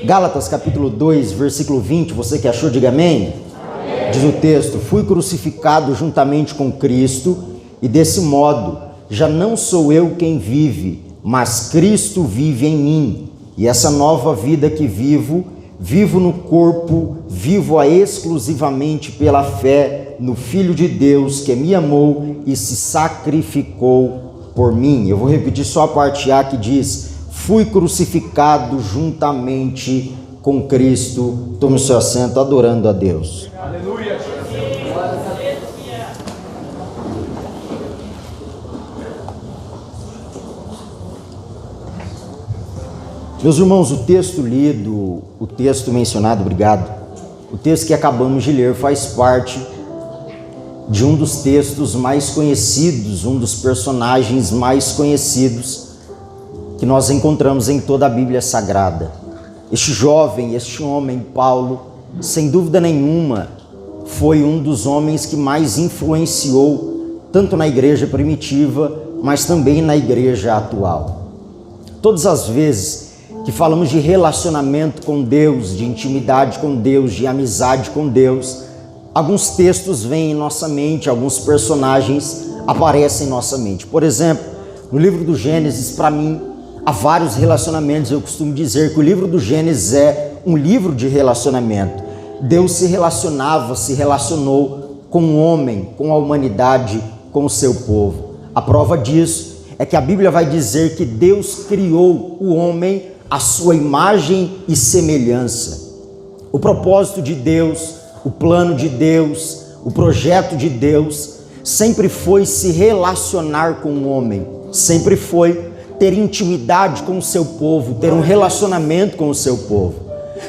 Gálatas capítulo 2, versículo 20, você que achou, diga amém. Amém. Diz o texto: fui crucificado juntamente com Cristo, e desse modo já não sou eu quem vive, mas Cristo vive em mim. E essa nova vida que vivo no corpo, vivo-a exclusivamente pela fé no Filho de Deus que me amou e se sacrificou por mim. Eu vou repetir só a parte A que diz: fui crucificado juntamente com Cristo. Tome o seu assento adorando a Deus. Aleluia. Meus irmãos, o texto lido, o texto mencionado, obrigado, o texto que acabamos de ler faz parte de um dos textos mais conhecidos, um dos personagens mais conhecidos que nós encontramos em toda a Bíblia Sagrada. Este jovem, este homem, Paulo, sem dúvida nenhuma, foi um dos homens que mais influenciou tanto na igreja primitiva, mas também na igreja atual. Todas as vezes que falamos de relacionamento com Deus, de intimidade com Deus, de amizade com Deus, alguns textos vêm em nossa mente, alguns personagens aparecem em nossa mente. Por exemplo, no livro do Gênesis, para mim, há vários relacionamentos. Eu costumo dizer que o livro do Gênesis é um livro de relacionamento. Deus se relacionou com o homem, com a humanidade, com o seu povo. A prova disso é que a Bíblia vai dizer que Deus criou o homem à sua imagem e semelhança. O propósito de Deus, o plano de Deus, o projeto de Deus sempre foi se relacionar com o homem, sempre foi ter intimidade com o seu povo, ter um relacionamento com o seu povo.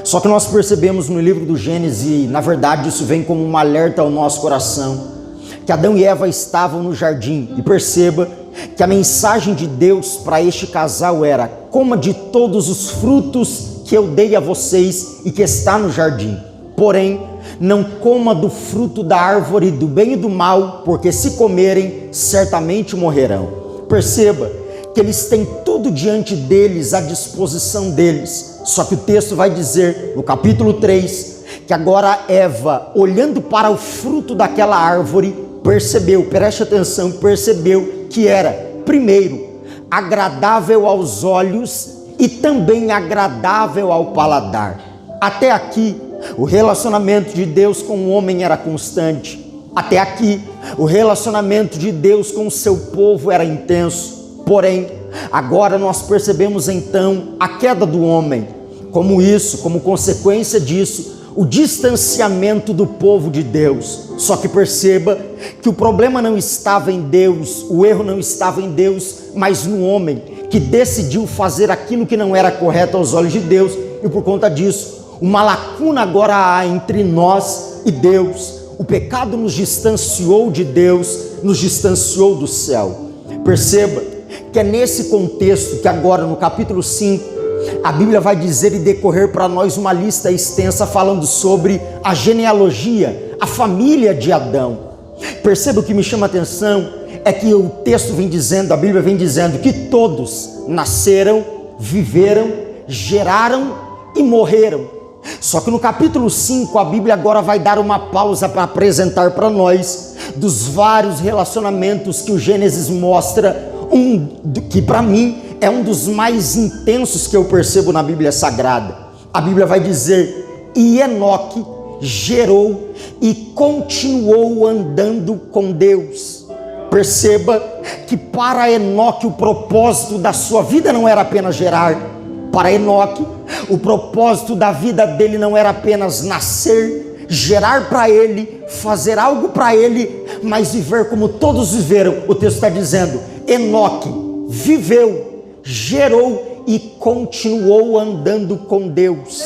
Só que nós percebemos no livro do Gênesis, e na verdade isso vem como um alerta ao nosso coração, que Adão e Eva estavam no jardim, e perceba que a mensagem de Deus para este casal era: coma de todos os frutos que eu dei a vocês e que está no jardim, porém não coma do fruto da árvore do bem e do mal, porque se comerem certamente morrerão. Perceba que eles têm tudo diante deles, à disposição deles. Só que o texto vai dizer no capítulo 3 que agora Eva, olhando para o fruto daquela árvore, percebeu, preste atenção, percebeu que era, primeiro, agradável aos olhos e também agradável ao paladar. Até aqui, o relacionamento de Deus com o homem era constante. Até aqui, o relacionamento de Deus com o seu povo era intenso. Porém, agora nós percebemos então a queda do homem. Como consequência disso, o distanciamento do povo de Deus. Só que perceba que o problema não estava em Deus, o erro não estava em Deus, mas no homem, que decidiu fazer aquilo que não era correto aos olhos de Deus, e por conta disso, uma lacuna agora há entre nós e Deus. O pecado nos distanciou de Deus, nos distanciou do céu. Perceba que é nesse contexto que agora no capítulo 5, a Bíblia vai dizer e decorrer para nós uma lista extensa falando sobre a genealogia, a família de Adão. Perceba o que me chama a atenção é que o texto vem dizendo, a Bíblia vem dizendo que todos nasceram, viveram, geraram e morreram. Só que no capítulo 5 a Bíblia agora vai dar uma pausa para apresentar para nós dos vários relacionamentos que o Gênesis mostra, que para mim é um dos mais intensos que eu percebo na Bíblia Sagrada. A Bíblia vai dizer: e Enoque gerou e continuou andando com Deus. Perceba que para Enoque o propósito da sua vida não era apenas gerar. Para Enoque, o propósito da vida dele não era apenas nascer, gerar para ele, fazer algo para ele, mas viver como todos viveram. O texto está dizendo: Enoque viveu, gerou e continuou andando com Deus.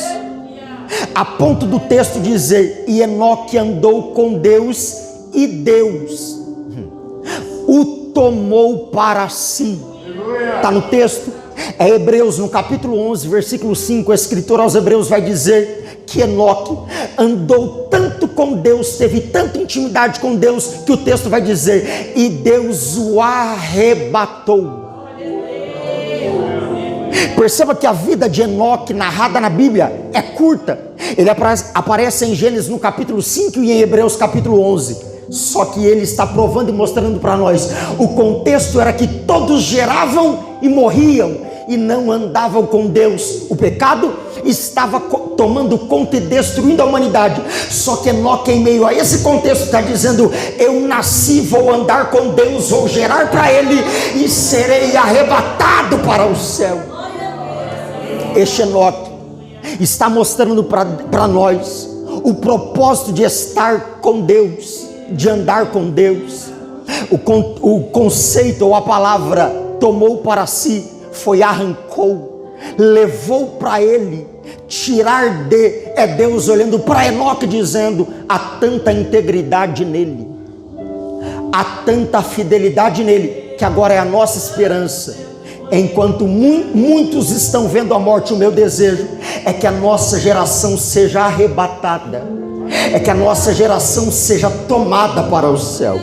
A ponto do texto dizer: e Enoque andou com Deus e Deus o tomou para si. Está no texto, é Hebreus no capítulo 11, versículo 5, a escritora aos Hebreus vai dizer que Enoque andou tanto com Deus, teve tanta intimidade com Deus, que o texto vai dizer: e Deus o arrebatou. Perceba que a vida de Enoque, narrada na Bíblia, é curta. Ele aparece em Gênesis no capítulo 5 e em Hebreus capítulo 11. Só que ele está provando e mostrando para nós, o contexto era que todos geravam e morriam, e não andavam com Deus. O pecado estava tomando conta e destruindo a humanidade. Só que Enoque, em meio a esse contexto, está dizendo: eu nasci, vou andar com Deus, vou gerar para Ele e serei arrebatado para o céu. Este Enoque está mostrando para nós o propósito de estar com Deus, de andar com Deus. O conceito ou a palavra tomou para si, foi arrancou, levou para ele. Tirar é Deus olhando para Enoque dizendo: há tanta integridade nele, há tanta fidelidade nele, que agora é a nossa esperança. Enquanto muitos estão vendo a morte, o meu desejo é que a nossa geração seja arrebatada, é que a nossa geração seja tomada para o céu.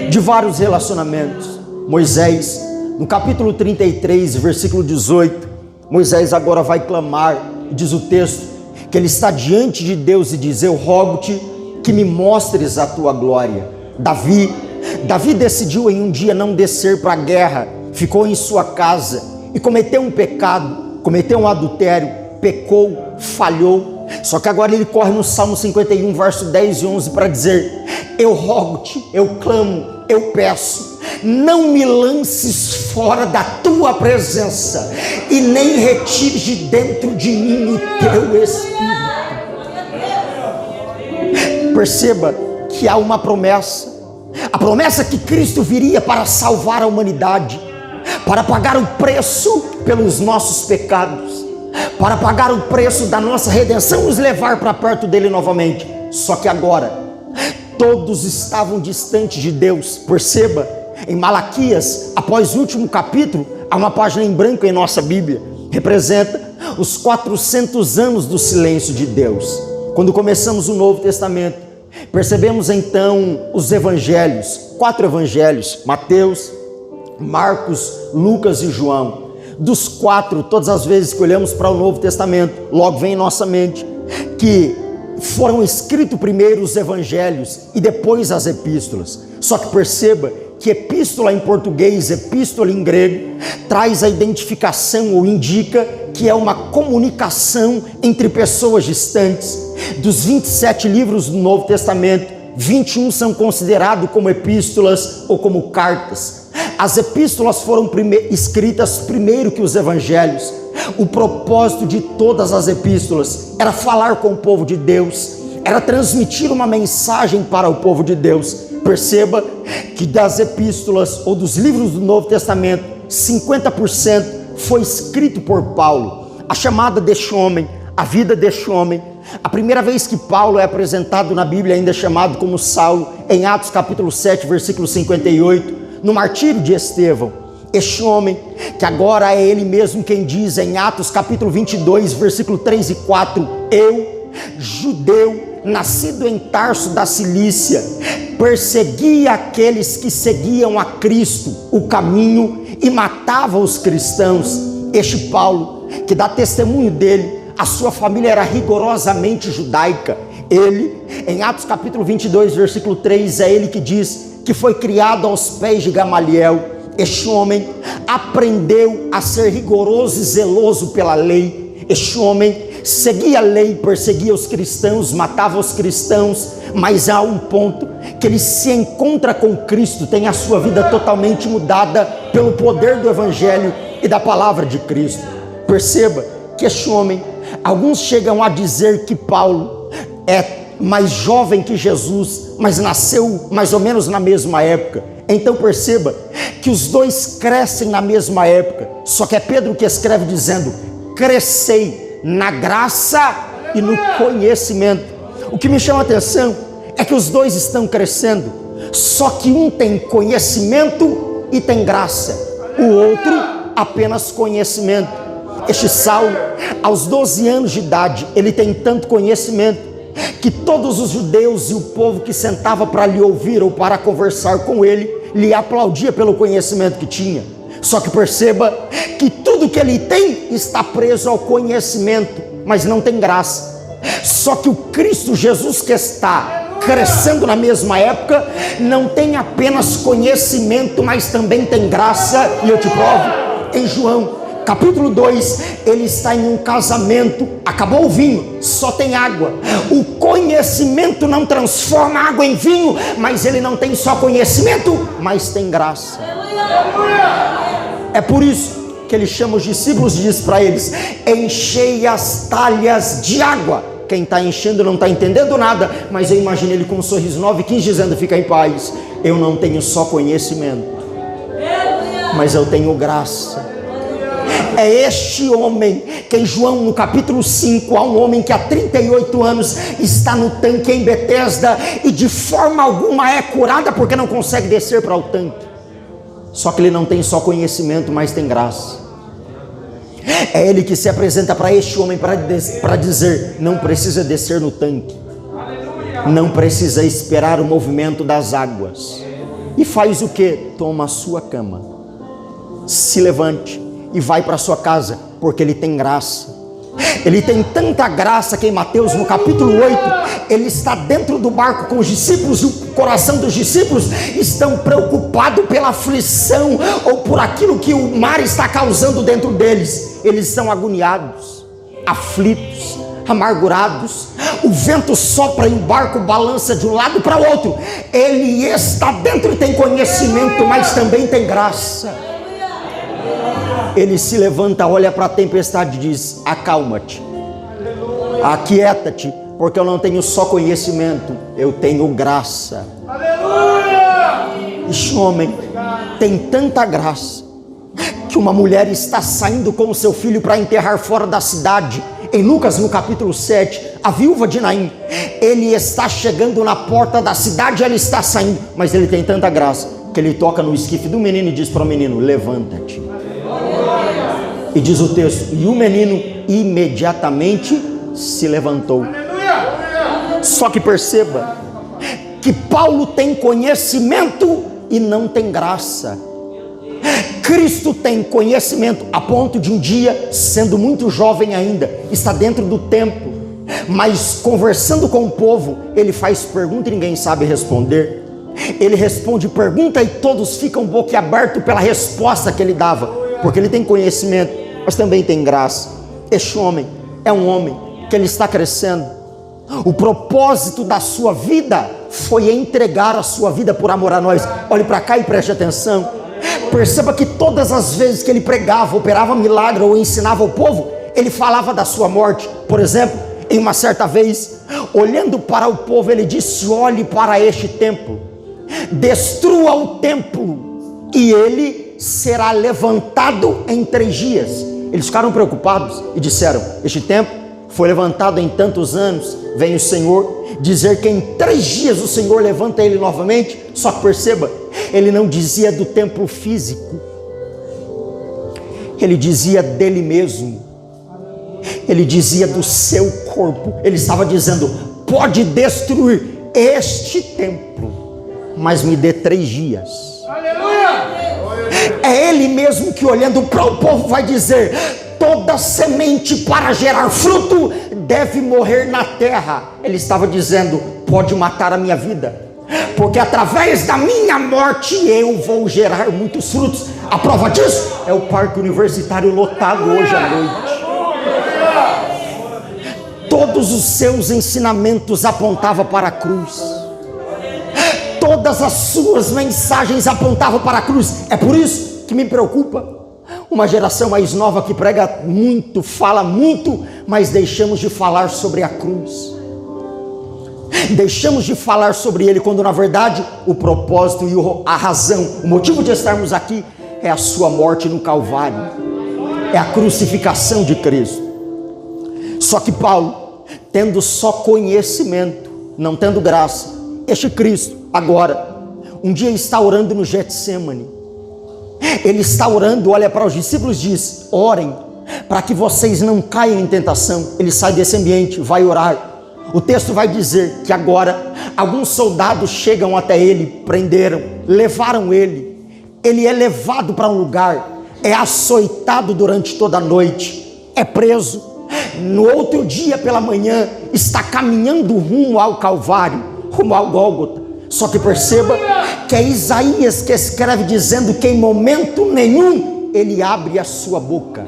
De vários relacionamentos, Moisés, no capítulo 33, versículo 18, Moisés agora vai clamar, diz o texto, que ele está diante de Deus e diz: eu rogo-te que me mostres a tua glória. Davi decidiu em um dia não descer para a guerra, ficou em sua casa e cometeu um pecado, cometeu um adultério, pecou, falhou. Só que agora ele corre no Salmo 51, verso 10 e 11 para dizer: eu rogo-te, eu clamo, eu peço, não me lances fora da tua presença e nem retires de dentro de mim o teu Espírito. Perceba que há uma promessa, a promessa que Cristo viria para salvar a humanidade, para pagar o preço pelos nossos pecados, para pagar o preço da nossa redenção e nos levar para perto dele novamente. Só que agora todos estavam distantes de Deus. Perceba, em Malaquias, após o último capítulo, há uma página em branco em nossa Bíblia, representa os 400 anos do silêncio de Deus. Quando começamos o Novo Testamento, percebemos então os evangelhos, 4 evangelhos: Mateus, Marcos, Lucas e João. Dos 4, todas as vezes que olhamos para o Novo Testamento, logo vem em nossa mente que foram escritos primeiro os evangelhos e depois as epístolas. Só que perceba que epístola em português, epístola em grego, traz a identificação ou indica que é uma comunicação entre pessoas distantes. Dos 27 livros do Novo Testamento, 21 são considerados como epístolas ou como cartas. As epístolas foram escritas primeiro que os evangelhos. O propósito de todas as epístolas era falar com o povo de Deus, era transmitir uma mensagem para o povo de Deus. Perceba que das epístolas ou dos livros do Novo Testamento, 50% foi escrito por Paulo. A chamada deste homem, a vida deste homem, a primeira vez que Paulo é apresentado na Bíblia, ainda chamado como Saulo, em Atos capítulo 7, versículo 58, no martírio de Estevão. Este homem, que agora é ele mesmo quem diz em Atos capítulo 22, versículo 3 e 4, eu, judeu, nascido em Tarso da Cilícia, perseguia aqueles que seguiam a Cristo, o caminho, e matava os cristãos. Este Paulo, que dá testemunho dele, a sua família era rigorosamente judaica. Ele, em Atos capítulo 22, versículo 3, é ele que diz que foi criado aos pés de Gamaliel. Este homem aprendeu a ser rigoroso e zeloso pela lei. Este homem seguia a lei, perseguia os cristãos, matava os cristãos, mas há um ponto que ele se encontra com Cristo, tem a sua vida totalmente mudada pelo poder do Evangelho e da palavra de Cristo. Perceba que este homem, alguns chegam a dizer que Paulo é mais jovem que Jesus, mas nasceu mais ou menos na mesma época. Então perceba que os dois crescem na mesma época, só que é Pedro que escreve dizendo: crescei na graça e no conhecimento. O que me chama a atenção é que os dois estão crescendo, só que um tem conhecimento e tem graça, o outro apenas conhecimento. Este Saulo, aos 12 anos de idade, ele tem tanto conhecimento que todos os judeus e o povo que sentava para lhe ouvir ou para conversar com ele, lhe aplaudia pelo conhecimento que tinha. Só que perceba que tudo que ele tem está preso ao conhecimento, mas não tem graça. Só que o Cristo Jesus que está crescendo na mesma época, não tem apenas conhecimento, mas também tem graça, e eu te provo, em João capítulo 2, ele está em um casamento, acabou o vinho, só tem água. O conhecimento não transforma água em vinho, mas ele não tem só conhecimento, mas tem graça. É por isso que ele chama os discípulos e diz para eles: enchei as talhas de água. Quem está enchendo não está entendendo nada, mas eu imagino ele com um sorriso 9,15 dizendo: fica em paz, eu não tenho só conhecimento, mas eu tenho graça. É este homem que em João no capítulo 5 há um homem que há 38 anos está no tanque em Betesda e de forma alguma é curada porque não consegue descer para o tanque. Só que ele não tem só conhecimento, mas tem graça. É ele que se apresenta para este homem para dizer: não precisa descer no tanque, não precisa esperar o movimento das águas. E faz o que? Toma a sua cama, se levante e vai para sua casa, porque ele tem graça. Ele tem tanta graça que em Mateus no capítulo 8, ele está dentro do barco com os discípulos, e o coração dos discípulos estão preocupados pela aflição ou por aquilo que o mar está causando dentro deles. Eles estão agoniados, aflitos, amargurados. O vento sopra e o barco balança de um lado para o outro. Ele está dentro e tem conhecimento, mas também tem graça. Ele se levanta, olha para a tempestade e diz: acalma-te, aquieta-te, porque eu não tenho só conhecimento, eu tenho graça. Este homem tem tanta graça que uma mulher está saindo com o seu filho para enterrar fora da cidade. Em Lucas no capítulo 7, a viúva de Naim, ele está chegando na porta da cidade, ela está saindo, mas ele tem tanta graça que ele toca no esquife do menino e diz para o menino: levanta-te. E diz o texto: e o menino imediatamente se levantou. Só que perceba que Paulo tem conhecimento e não tem graça. Cristo tem conhecimento a ponto de um dia, sendo muito jovem ainda, está dentro do templo, mas conversando com o povo, ele faz pergunta e ninguém sabe responder. Ele responde pergunta e todos ficam boquiabertos pela resposta que ele dava, porque ele tem conhecimento, mas também tem graça. Este homem é um homem que ele está crescendo. O propósito da sua vida foi entregar a sua vida por amor a nós. Olhe para cá e preste atenção. Perceba que todas as vezes que ele pregava, operava milagre ou ensinava o povo, ele falava da sua morte. Por exemplo, em uma certa vez, olhando para o povo, ele disse: olhe para este templo, destrua o templo e ele será levantado em 3 dias. Eles ficaram preocupados e disseram: este templo foi levantado em tantos anos, vem o Senhor dizer que em 3 dias o Senhor levanta ele novamente. Só que perceba, ele não dizia do templo físico, ele dizia dele mesmo, ele dizia do seu corpo. Ele estava dizendo: pode destruir este templo, mas me dê 3 dias. É ele mesmo que, olhando para o povo, vai dizer: toda semente para gerar fruto deve morrer na terra. Ele estava dizendo: pode matar a minha vida, porque através da minha morte eu vou gerar muitos frutos. A prova disso é o parque universitário lotado hoje à noite. Todos os seus ensinamentos apontavam para a cruz, todas as suas mensagens apontavam para a cruz. É por isso que me preocupa uma geração mais nova que prega muito, fala muito, mas deixamos de falar sobre a cruz, deixamos de falar sobre ele, quando na verdade o propósito e a razão, o motivo de estarmos aqui é a sua morte no Calvário, é a crucificação de Cristo. Só que Paulo, tendo só conhecimento, não tendo graça, este Cristo agora, um dia está orando no Getsêmani. Ele está orando, olha para os discípulos e diz: orem para que vocês não caiam em tentação. Ele sai desse ambiente, vai orar. O texto vai dizer que agora alguns soldados chegam até ele, prenderam, levaram ele ele é levado para um lugar, é açoitado durante toda a noite, é preso. No outro dia pela manhã, está caminhando rumo ao Calvário, rumo ao Gólgota. Só que perceba que é Isaías que escreve dizendo que em momento nenhum ele abre a sua boca.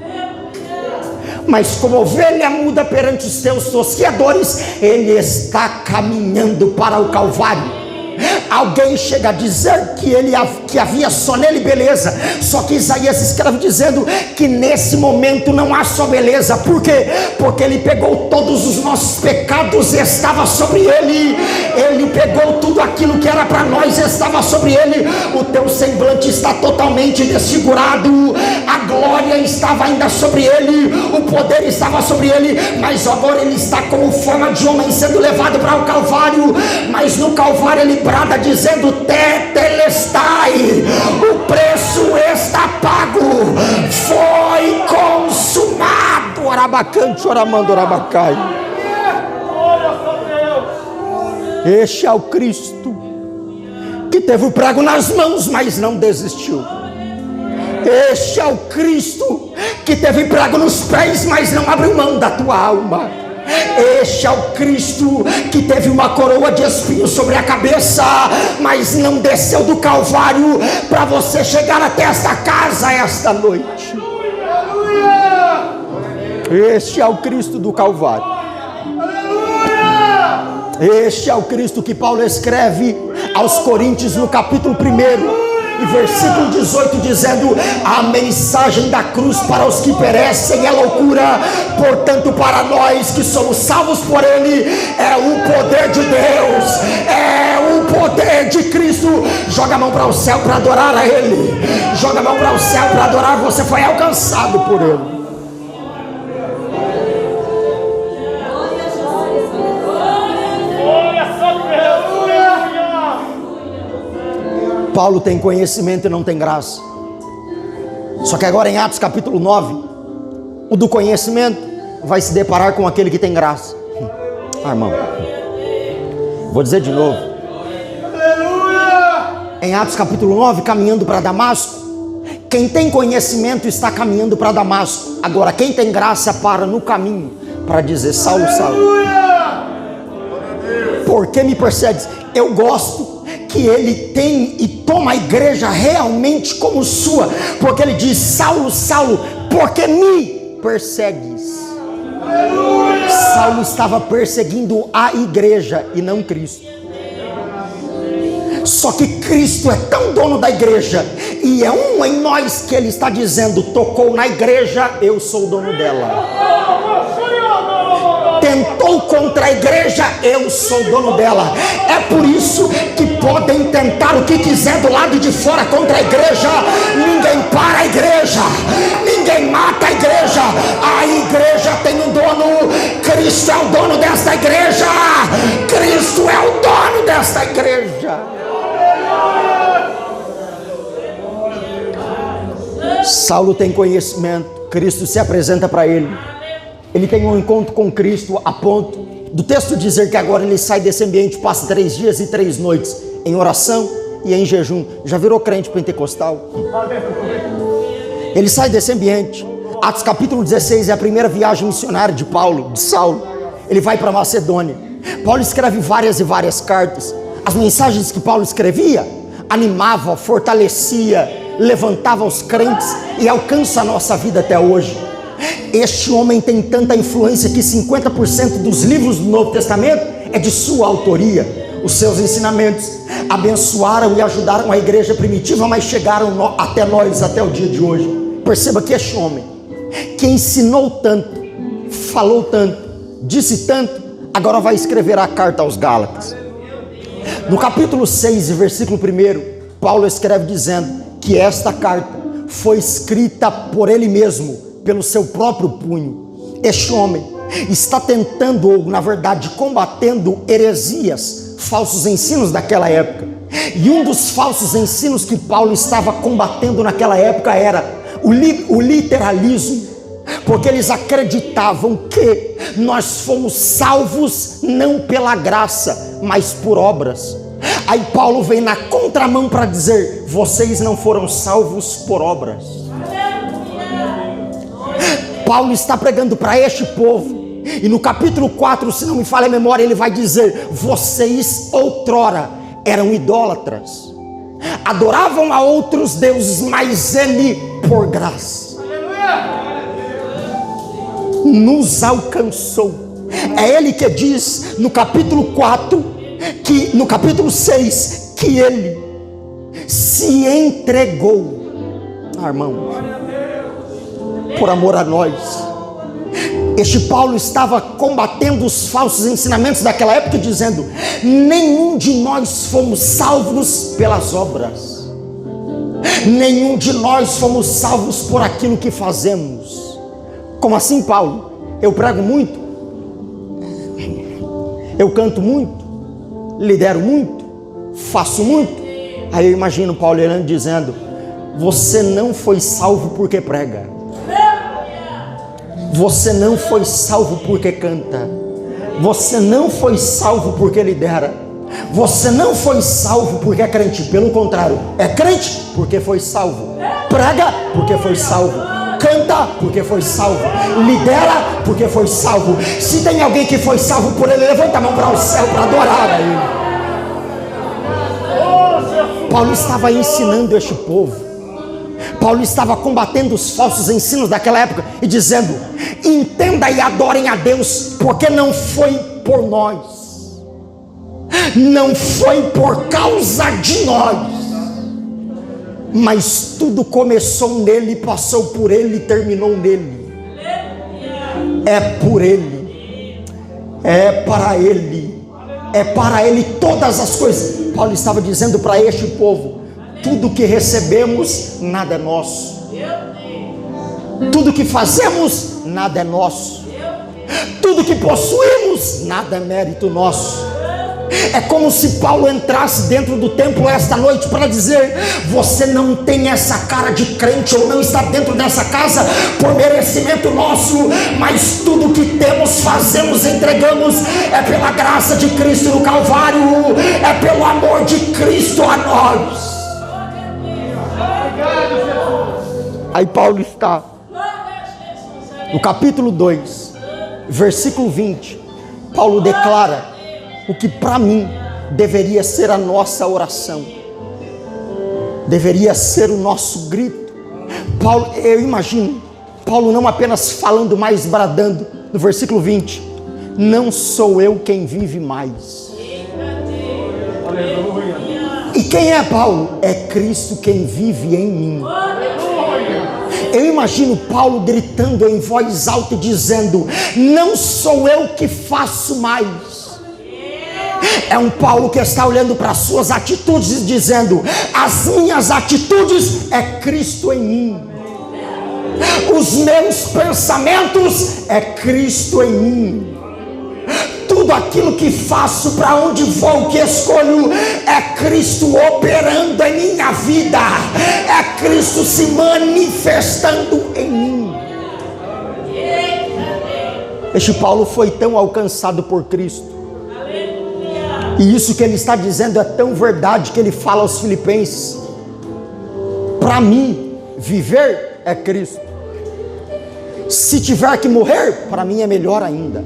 Mas como ovelha muda perante os seus tosquiadores, ele está caminhando para o Calvário. Alguém chega a dizer que havia só nele beleza, só que Isaías escreve dizendo que nesse momento não há só beleza. Por quê? Porque ele pegou todos os nossos pecados e estava sobre ele. Ele pegou tudo aquilo que era para nós e estava sobre ele. O teu semblante está totalmente desfigurado, a glória estava ainda sobre ele, o poder estava sobre ele, mas agora ele está como forma de homem sendo levado para o Calvário. Mas no Calvário ele brada dizendo: Tetelestai, o preço está pago, foi consumado. Arabacante, oramando, orabacai. Este é o Cristo que teve o prego nas mãos, mas não desistiu. Este é o Cristo que teve prego nos pés, mas não abriu mão da tua alma. Este é o Cristo que teve uma coroa de espinhos sobre a cabeça, mas não desceu do Calvário para você chegar até esta casa esta noite. Este é o Cristo do Calvário. Este é o Cristo que Paulo escreve aos Coríntios no capítulo 1 e versículo 18, dizendo: a mensagem da cruz para os que perecem é loucura, portanto para nós que somos salvos por ele é o poder de Deus, é o poder de Cristo. Joga a mão para o céu para adorar a ele, joga a mão para o céu para adorar. Você foi alcançado por ele. Paulo tem conhecimento e não tem graça. Só que agora em Atos capítulo 9, o do conhecimento vai se deparar com aquele que tem graça. Irmão, vou dizer de novo. Em Atos capítulo 9, caminhando para Damasco, quem tem conhecimento está caminhando para Damasco. Agora quem tem graça para no caminho para dizer: Saulo, Saulo, por que me persegues? Eu gosto que ele tem e toma a igreja realmente como sua, porque ele diz: Saulo, Saulo, por que me persegues? Saulo estava perseguindo a igreja e não Cristo. Só que Cristo é tão dono da igreja, e é um em nós que ele está dizendo: tocou na igreja, eu sou o dono dela. Tentou contra a igreja, eu sou dono dela. É por isso que podem tentar o que quiser do lado de fora contra a igreja. Ninguém para a igreja, ninguém mata a igreja. A igreja tem um dono. Cristo é o dono desta igreja. Cristo é o dono desta igreja. Saulo tem conhecimento. Cristo se apresenta para ele. Ele tem um encontro com Cristo a ponto do texto dizer que agora ele sai desse ambiente, passa 3 dias e 3 noites em oração e em jejum. Já virou crente pentecostal? Ele sai desse ambiente. Atos capítulo 16 é a primeira viagem missionária de Paulo, de Saulo. Ele vai para Macedônia. Paulo escreve várias e várias cartas. As mensagens que Paulo escrevia animava, fortalecia, levantava os crentes e alcança a nossa vida até hoje. Este homem tem tanta influência que 50% dos livros do Novo Testamento é de sua autoria. Os seus ensinamentos abençoaram e ajudaram a igreja primitiva, mas chegaram até nós, até o dia de hoje. Perceba que este homem, que ensinou tanto, falou tanto, disse tanto, agora vai escrever a carta aos Gálatas. No capítulo 6, versículo 1, Paulo escreve dizendo que esta carta foi escrita por ele mesmo, pelo seu próprio punho. Este homem está tentando, ou na verdade combatendo heresias, falsos ensinos daquela época. E um dos falsos ensinos que Paulo estava combatendo naquela época era o literalismo, porque eles acreditavam que nós fomos salvos não pela graça, mas por obras. Aí Paulo vem na contramão para dizer: vocês não foram salvos por obras. Paulo está pregando para este povo, e no capítulo 4, se não me falha a memória, ele vai dizer: vocês outrora eram idólatras, adoravam a outros deuses, mas ele, por graça, nos alcançou. É ele que diz no capítulo 4, que no capítulo 6, que ele se entregou, irmão, por amor a nós. Este Paulo estava combatendo os falsos ensinamentos daquela época, dizendo: nenhum de nós fomos salvos pelas obras, nenhum de nós fomos salvos por aquilo que fazemos. Como assim, Paulo? Eu prego muito, eu canto muito, lidero muito, faço muito. Aí eu imagino Paulo olhando, dizendo: você não foi salvo porque prega, você não foi salvo porque canta, você não foi salvo porque lidera, você não foi salvo porque é crente. Pelo contrário, é crente porque foi salvo, prega porque foi salvo, canta porque foi salvo, lidera porque foi salvo. Se tem alguém que foi salvo por ele, levanta a mão para o céu para adorar a ele. Paulo estava ensinando este povo, Paulo estava combatendo os falsos ensinos daquela época e dizendo: entenda e adorem a Deus, porque não foi por nós, não foi por causa de nós, mas tudo começou nele, passou por ele e terminou nele. É por ele, é para ele, é para ele todas as coisas. Paulo estava dizendo para este povo: tudo que recebemos, nada é nosso, tudo que fazemos, nada é nosso, tudo que possuímos, nada é mérito nosso. É como se Paulo entrasse dentro do templo esta noite para dizer: você não tem essa cara de crente, ou não está dentro dessa casa por merecimento nosso, mas tudo que temos, fazemos, entregamos, é pela graça de Cristo no Calvário, é pelo amor de Cristo a nós. Aí Paulo está no capítulo 2, versículo 20. Paulo declara o que para mim deveria ser a nossa oração, deveria ser o nosso grito. Paulo, eu imagino Paulo não apenas falando, mas bradando no versículo 20: não sou eu quem vive mais. E quem é Paulo? É Cristo quem vive em mim. Eu imagino Paulo gritando em voz alta e dizendo: não sou eu que faço mais. É um Paulo que está olhando para as suas atitudes e dizendo: as minhas atitudes é Cristo em mim, os meus pensamentos é Cristo em mim, tudo aquilo que faço, para onde vou, que escolho, é Cristo operando em minha vida, é Cristo se manifestando em mim. Este Paulo foi tão alcançado por Cristo, e isso que ele está dizendo é tão verdade, que ele fala aos Filipenses: para mim viver é Cristo, se tiver que morrer, para mim é melhor ainda,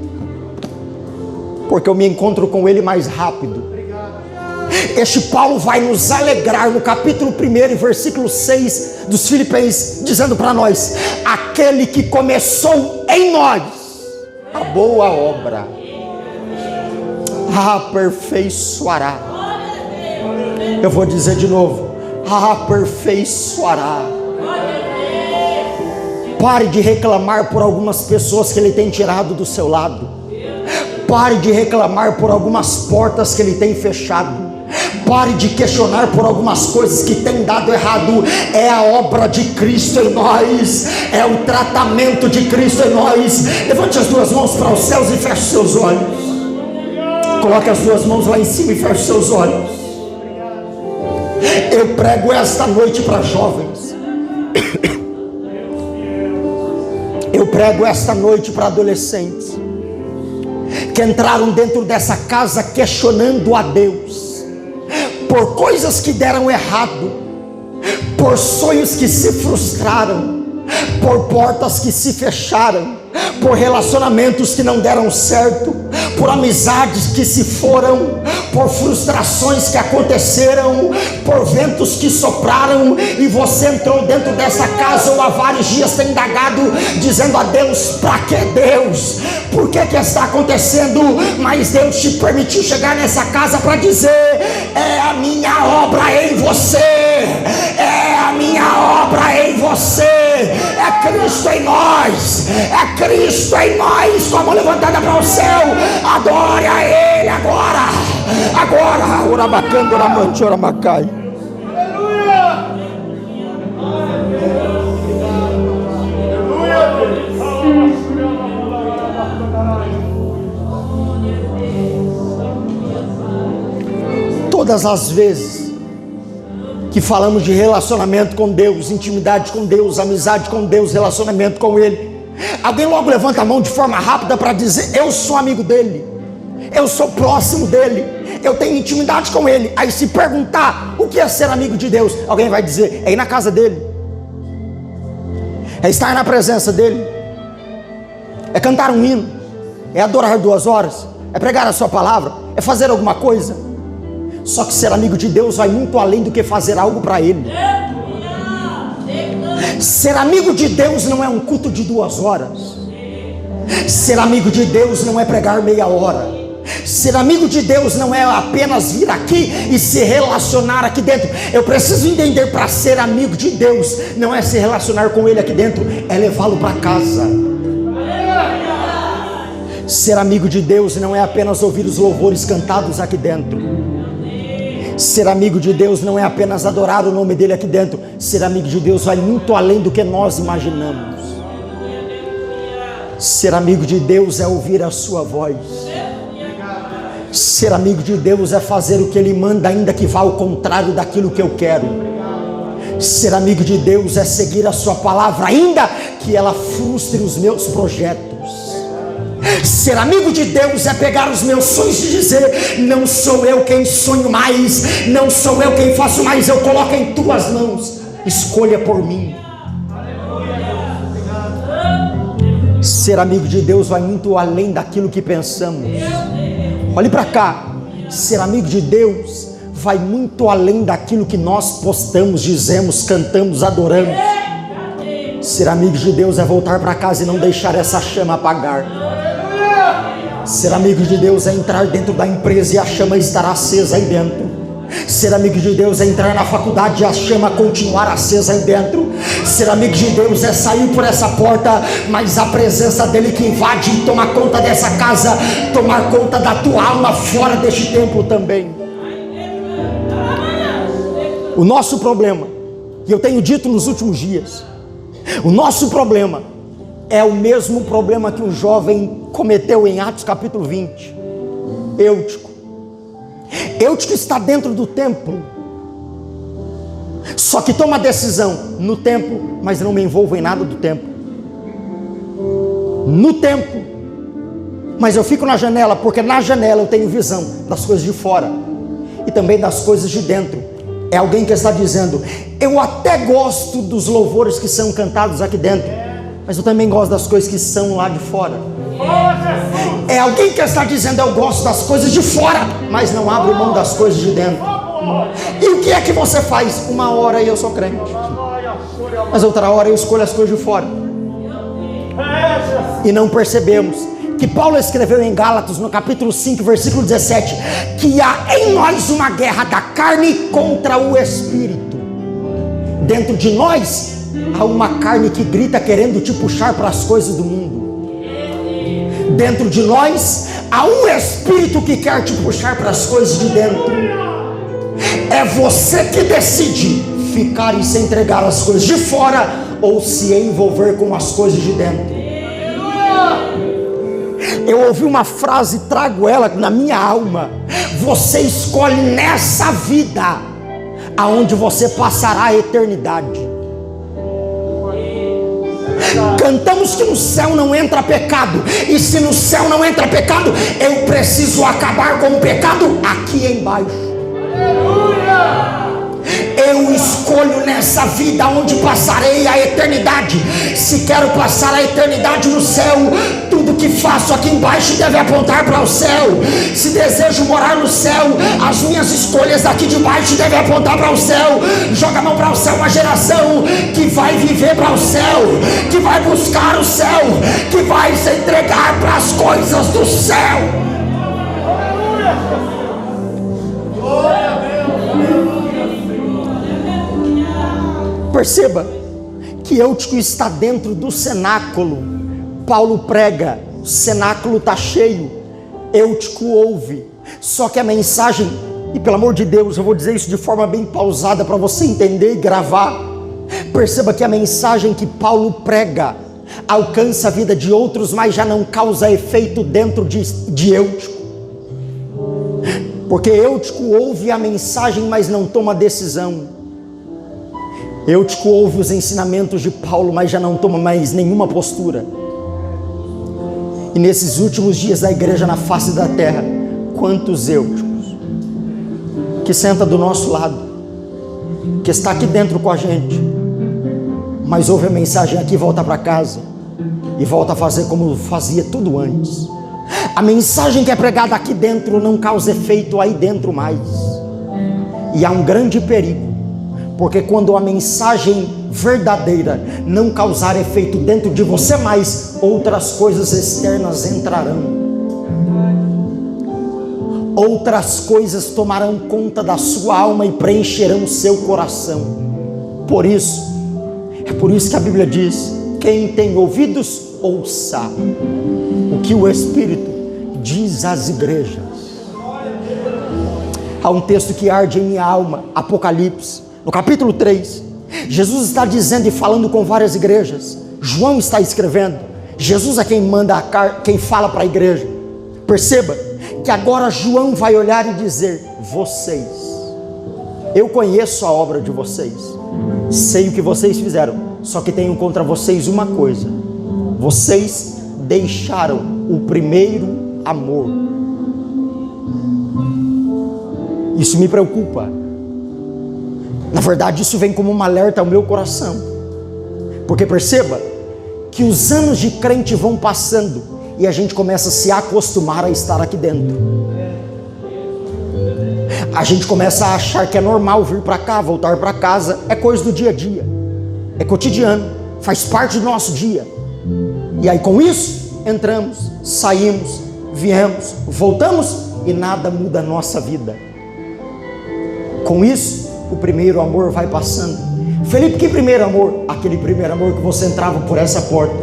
porque eu me encontro com ele mais rápido. Este Paulo vai nos alegrar no capítulo 1, versículo 6 dos Filipenses, dizendo para nós: aquele que começou em nós a boa obra, aperfeiçoará. Eu vou dizer de novo: aperfeiçoará. Pare de reclamar por algumas pessoas que ele tem tirado do seu lado. Pare de reclamar por algumas portas que ele tem fechado. Pare de questionar por algumas coisas que tem dado errado. É a obra de Cristo em nós, é o tratamento de Cristo em nós. Levante as duas mãos para os céus e feche seus olhos. Coloque as duas mãos lá em cima e feche seus olhos. Eu prego esta noite para jovens. Eu prego esta noite para adolescentes que entraram dentro dessa casa questionando a Deus, por coisas que deram errado, por sonhos que se frustraram, por portas que se fecharam, por relacionamentos que não deram certo, por amizades que se foram, por frustrações que aconteceram, por ventos que sopraram, e você entrou dentro dessa casa ou há vários dias tem indagado, dizendo a Deus: para que Deus? Por que está acontecendo? Mas Deus te permitiu chegar nessa casa para dizer: é a minha obra em você, é a minha obra em você, é Cristo em nós, é Cristo em nós. Com a mão levantada para o céu, adore a Ele agora, agora. Orabacando, oramante, oramacai. Todas as vezes que falamos de relacionamento com Deus, intimidade com Deus, amizade com Deus, relacionamento com Ele, alguém logo levanta a mão de forma rápida para dizer: eu sou amigo dele, eu sou próximo dele, eu tenho intimidade com ele. Aí se perguntar o que é ser amigo de Deus, alguém vai dizer: é ir na casa dele, é estar na presença dele, é cantar um hino, é adorar 2 horas, é pregar a sua palavra, é fazer alguma coisa. Só que ser amigo de Deus vai muito além do que fazer algo para Ele. Ser amigo de Deus não é um culto de 2 horas. Ser amigo de Deus não é pregar meia hora. Ser amigo de Deus não é apenas vir aqui e se relacionar aqui dentro. Eu preciso entender: para ser amigo de Deus não é se relacionar com Ele aqui dentro, é levá-lo para casa. Ser amigo de Deus não é apenas ouvir os louvores cantados aqui dentro. Ser amigo de Deus não é apenas adorar o nome dele aqui dentro. Ser amigo de Deus vai muito além do que nós imaginamos. Ser amigo de Deus é ouvir a sua voz. Ser amigo de Deus é fazer o que Ele manda, ainda que vá ao contrário daquilo que eu quero. Ser amigo de Deus é seguir a sua palavra, ainda que ela frustre os meus projetos. Ser amigo de Deus é pegar os meus sonhos e dizer: não sou eu quem sonho mais, não sou eu quem faço mais, eu coloco em tuas mãos, escolha por mim. Ser amigo de Deus vai muito além daquilo que pensamos. Olhe para cá. Ser amigo de Deus vai muito além daquilo que nós postamos, dizemos, cantamos, adoramos. Ser amigo de Deus é voltar para casa e não deixar essa chama apagar. Ser amigo de Deus é entrar dentro da empresa e a chama estará acesa aí dentro. Ser amigo de Deus é entrar na faculdade e a chama continuar acesa aí dentro. Ser amigo de Deus é sair por essa porta, mas a presença dele que invade e toma conta dessa casa, tomar conta da tua alma fora deste templo também. O nosso problema, e eu tenho dito nos últimos dias, o nosso problema é o mesmo problema que um jovem cometeu em Atos capítulo 20. Eutico está dentro do templo, só que toma decisão no templo, mas não me envolvo em nada do templo. No templo, mas eu fico na janela, porque na janela eu tenho visão das coisas de fora e também das coisas de dentro. É alguém que está dizendo: eu até gosto dos louvores que são cantados aqui dentro, mas eu também gosto das coisas que são lá de fora. É alguém que está dizendo: eu gosto das coisas de fora, mas não abro mão das coisas de dentro. E o que é que você faz? Uma hora eu sou crente, mas outra hora eu escolho as coisas de fora. E não percebemos que Paulo escreveu em Gálatas, no capítulo 5, versículo 17, que há em nós uma guerra da carne contra o Espírito. Dentro de nós há uma carne que grita querendo te puxar para as coisas do mundo. Dentro de nós há um Espírito que quer te puxar para as coisas de dentro. É você que decide ficar e se entregar às coisas de fora ou se envolver com as coisas de dentro. Eu ouvi uma frase, trago ela na minha alma: você escolhe nessa vida aonde você passará a eternidade. Cantamos que no céu não entra pecado, e se no céu não entra pecado, eu preciso acabar com o pecado aqui embaixo. Eu escolho nessa vida onde passarei a eternidade. Se quero passar a eternidade no céu, tudo que faço aqui embaixo deve apontar para o céu. Se desejo morar no céu, as minhas escolhas daqui de baixo devem apontar para o céu. Joga a mão para o céu, uma geração que vai viver para o céu, que vai buscar o céu, que vai se entregar para as coisas do céu. Perceba que Eutico está dentro do cenáculo. Paulo prega, o cenáculo está cheio, Eutico ouve. Só que a mensagem, e pelo amor de Deus, eu vou dizer isso de forma bem pausada para você entender e gravar. Perceba que a mensagem que Paulo prega alcança a vida de outros, mas já não causa efeito dentro de Eutico. Porque Eutico ouve a mensagem, mas não toma decisão. Eutico ouve os ensinamentos de Paulo, mas já não toma mais nenhuma postura. E nesses últimos dias da igreja na face da terra, quantos Euticos que senta do nosso lado, que está aqui dentro com a gente, mas ouve a mensagem aqui, volta para casa e volta a fazer como fazia tudo antes. A mensagem que é pregada aqui dentro não causa efeito aí dentro mais. E há um grande perigo, porque quando a mensagem verdadeira não causar efeito dentro de você mais, outras coisas externas entrarão. Outras coisas tomarão conta da sua alma e preencherão o seu coração. É por isso que a Bíblia diz: quem tem ouvidos, ouça o que o Espírito diz às igrejas. Há um texto que arde em minha alma, Apocalipse. No capítulo 3, Jesus está dizendo e falando com várias igrejas. João está escrevendo. Jesus é quem manda quem fala para a igreja. Perceba que agora João vai olhar e dizer: vocês, eu conheço a obra de vocês, sei o que vocês fizeram, só que tenho contra vocês uma coisa: vocês deixaram o primeiro amor. Isso me preocupa. Na verdade, isso vem como um alerta ao meu coração, porque perceba que os anos de crente vão passando e a gente começa a se acostumar a estar aqui dentro. A gente começa a achar que é normal vir para cá, voltar para casa, é coisa do dia a dia, é cotidiano, faz parte do nosso dia. E aí com isso, entramos, saímos, viemos, voltamos e nada muda a nossa vida. Com isso, o primeiro amor vai passando. Felipe, que primeiro amor? Aquele primeiro amor que você entrava por essa porta,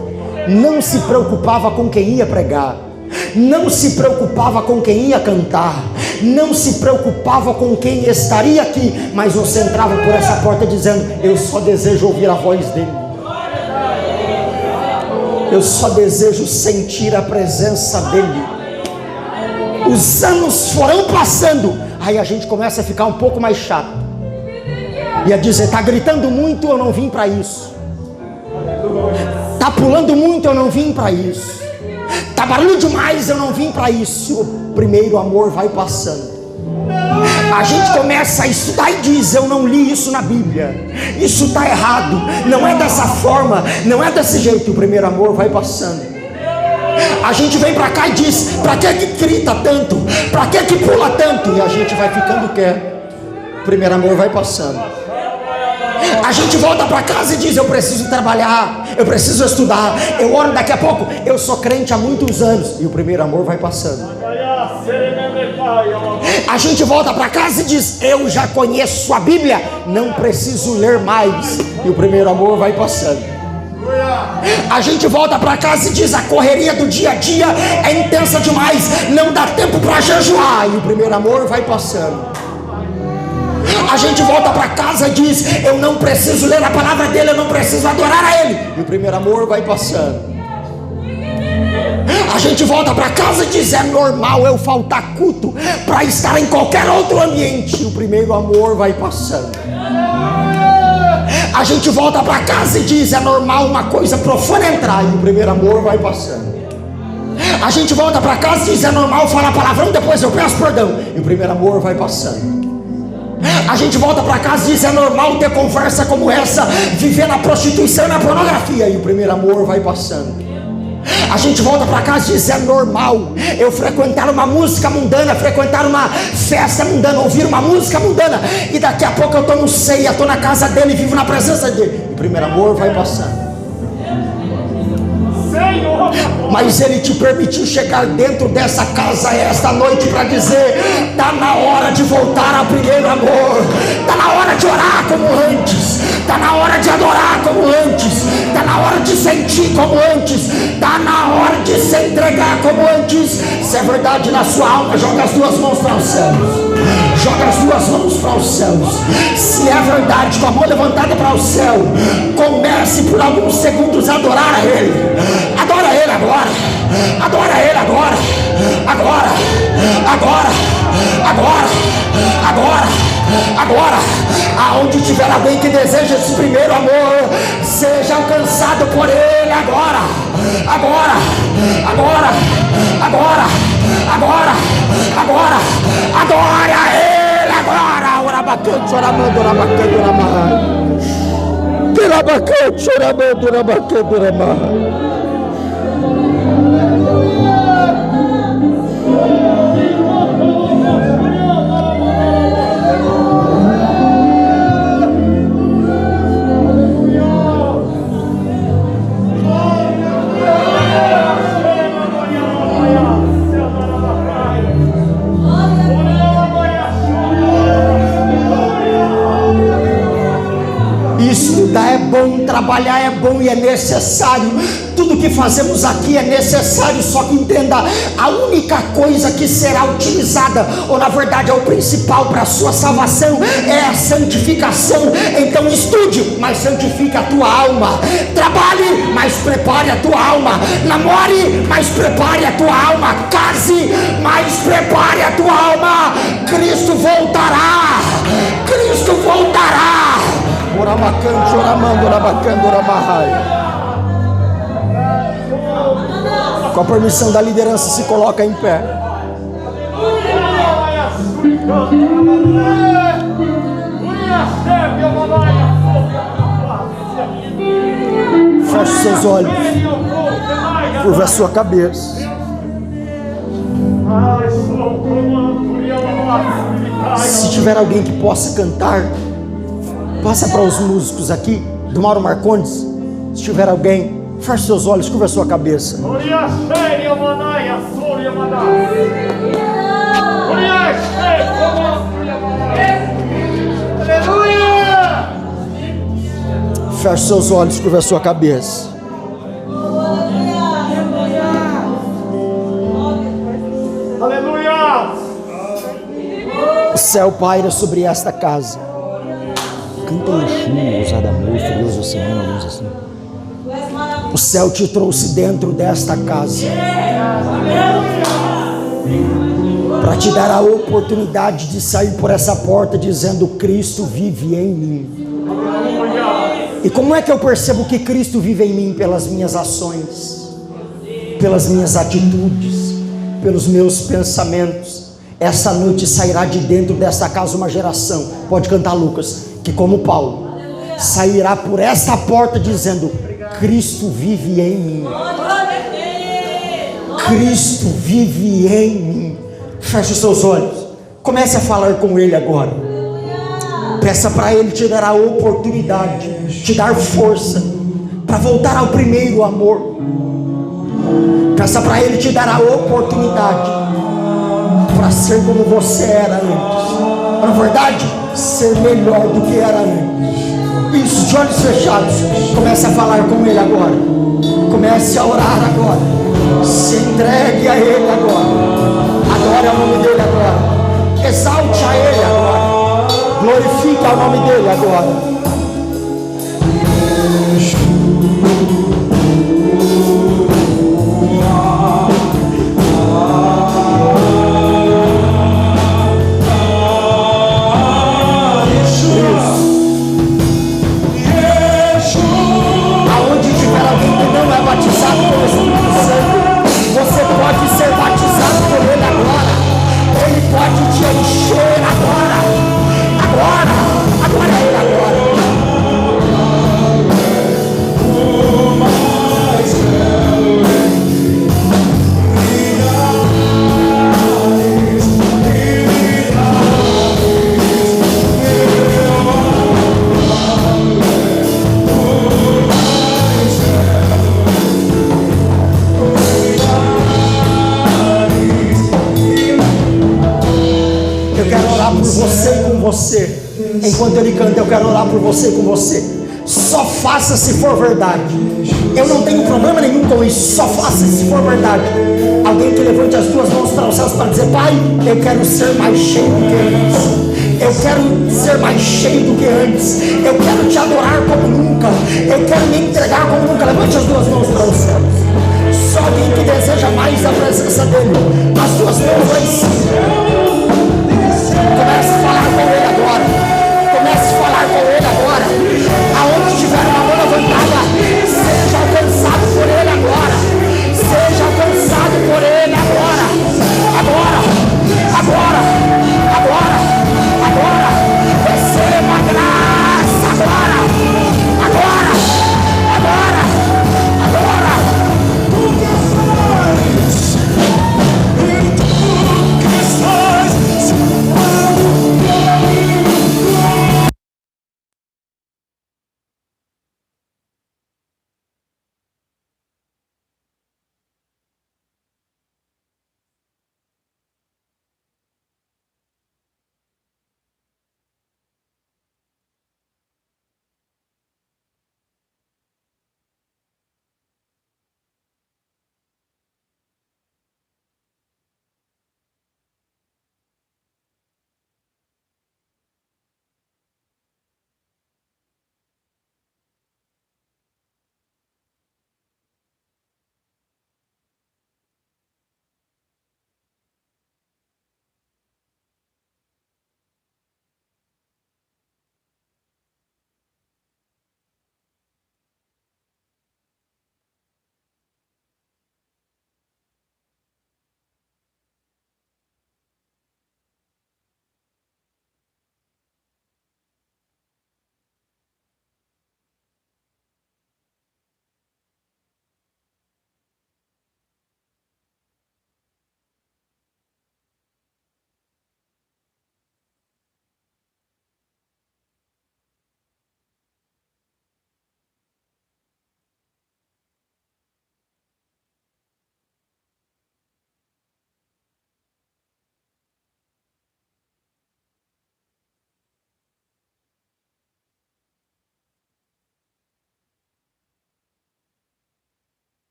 não se preocupava com quem ia pregar, não se preocupava com quem ia cantar, não se preocupava com quem estaria aqui, mas você entrava por essa porta dizendo: eu só desejo ouvir a voz dele, eu só desejo sentir a presença dele. Os anos foram passando, aí a gente começa a ficar um pouco mais chato e a dizer: está gritando muito, eu não vim para isso. Está pulando muito, eu não vim para isso. Está barulho demais, eu não vim para isso. O primeiro amor vai passando. A gente começa a estudar e diz: eu não li isso na Bíblia, isso está errado, não é dessa forma, não é desse jeito. O primeiro amor vai passando. A gente vem para cá e diz: para que grita tanto? Para que pula tanto? E a gente vai ficando quieto. O primeiro amor vai passando. A gente volta para casa e diz: eu preciso trabalhar, eu preciso estudar, eu oro daqui a pouco, eu sou crente há muitos anos. E o primeiro amor vai passando. A gente volta para casa e diz: eu já conheço a Bíblia, não preciso ler mais. E o primeiro amor vai passando. A gente volta para casa e diz: a correria do dia a dia é intensa demais, não dá tempo para jejuar. E o primeiro amor vai passando. A gente volta para casa e diz: eu não preciso ler a palavra dele, eu não preciso adorar a ele. E o primeiro amor vai passando. A gente volta para casa e diz: é normal eu faltar culto para estar em qualquer outro ambiente. E o primeiro amor vai passando. A gente volta para casa e diz: é normal uma coisa profana entrar. E o primeiro amor vai passando. A gente volta para casa e diz: é normal falar palavrão, depois eu peço perdão. E o primeiro amor vai passando. A gente volta para casa e diz: é normal ter conversa como essa, viver na prostituição e na pornografia. E o primeiro amor vai passando. A gente volta para casa e diz: é normal eu frequentar uma música mundana, frequentar uma festa mundana, ouvir uma música mundana, e daqui a pouco eu estou no ceia, estou na casa dele, vivo na presença dele. E o primeiro amor vai passando. Mas ele te permitiu chegar dentro dessa casa esta noite para dizer: está na hora de voltar ao primeiro amor, está na hora de orar como antes, está na hora de adorar como antes, está na hora de sentir como antes, está na hora de se entregar como antes. Se é verdade na sua alma, joga as duas mãos para os céus. Joga as duas mãos para os céus. Se é verdade, com a mão levantada para o céu, comece por alguns segundos a adorar a Ele. Adora Ele agora. Adora Ele agora. Agora. Agora. Agora. Agora. Agora. Aonde tiver alguém que deseja esse primeiro amor, seja alcançado por Ele agora. Agora. Agora. Agora. Agora. Agora. Adora a Ele agora. Orabacante, oramando, orabacante, oramando. Orabacante, oramando, orabacante, oramando. Estudar é bom, trabalhar é bom e é necessário. Tudo que fazemos aqui é necessário, só que entenda: a única coisa que será utilizada, ou na verdade é o principal para a sua salvação, é a santificação. Então estude, mas santifique a tua alma. Trabalhe, mas prepare a tua alma. Namore, mas prepare a tua alma. Case, mas prepare a tua alma. Cristo voltará. Cristo voltará. Orabacante, oramando, orabacando, oramahai. Com a permissão da liderança, se coloca em pé. Feche seus olhos, curva a sua cabeça. Se tiver alguém que possa cantar, passa para os músicos aqui do Mauro Marcondes. Se tiver alguém, feche seus olhos, curva a sua cabeça. Feche seus olhos, curva a sua cabeça. Aleluia! O céu paira sobre esta casa. Canta Yeshua, ousado amor, furioso Senhor, alguns assim. O céu te trouxe dentro desta casa para te dar a oportunidade de sair por essa porta dizendo: Cristo vive em mim. E como é que eu percebo que Cristo vive em mim? Pelas minhas ações, pelas minhas atitudes, pelos meus pensamentos. Essa noite sairá de dentro desta casa uma geração, pode cantar Lucas, que como Paulo, sairá por esta porta dizendo: Cristo vive em mim. Cristo vive em mim. Feche os seus olhos, comece a falar com Ele agora. Peça para Ele te dar a oportunidade, te dar força para voltar ao primeiro amor. Peça para Ele te dar a oportunidade para ser como você era antes. Na verdade, ser melhor do que era antes. Isso, de olhos fechados, comece a falar com Ele agora. Comece a orar agora. Se entregue a Ele agora. Adore o nome dEle agora. Exalte a Ele agora. Glorifique o nome dEle agora. Aonde tiver alguém que não é batizado pelo Espírito Santo, você pode ser batizado por Ele agora. Ele pode te encher agora. você. Enquanto ele canta, eu quero orar por você e com você. Só faça se for verdade. Eu não tenho problema nenhum com isso. Só faça se for verdade. Alguém que levante as duas mãos para os céus para dizer: Pai, eu quero ser mais cheio do que antes. Eu quero ser mais cheio do que antes. Eu quero te adorar como nunca. Eu quero me entregar como nunca. Levante as duas mãos para os céus. Só alguém que deseja mais a presença dele. As duas mãos lá em cima.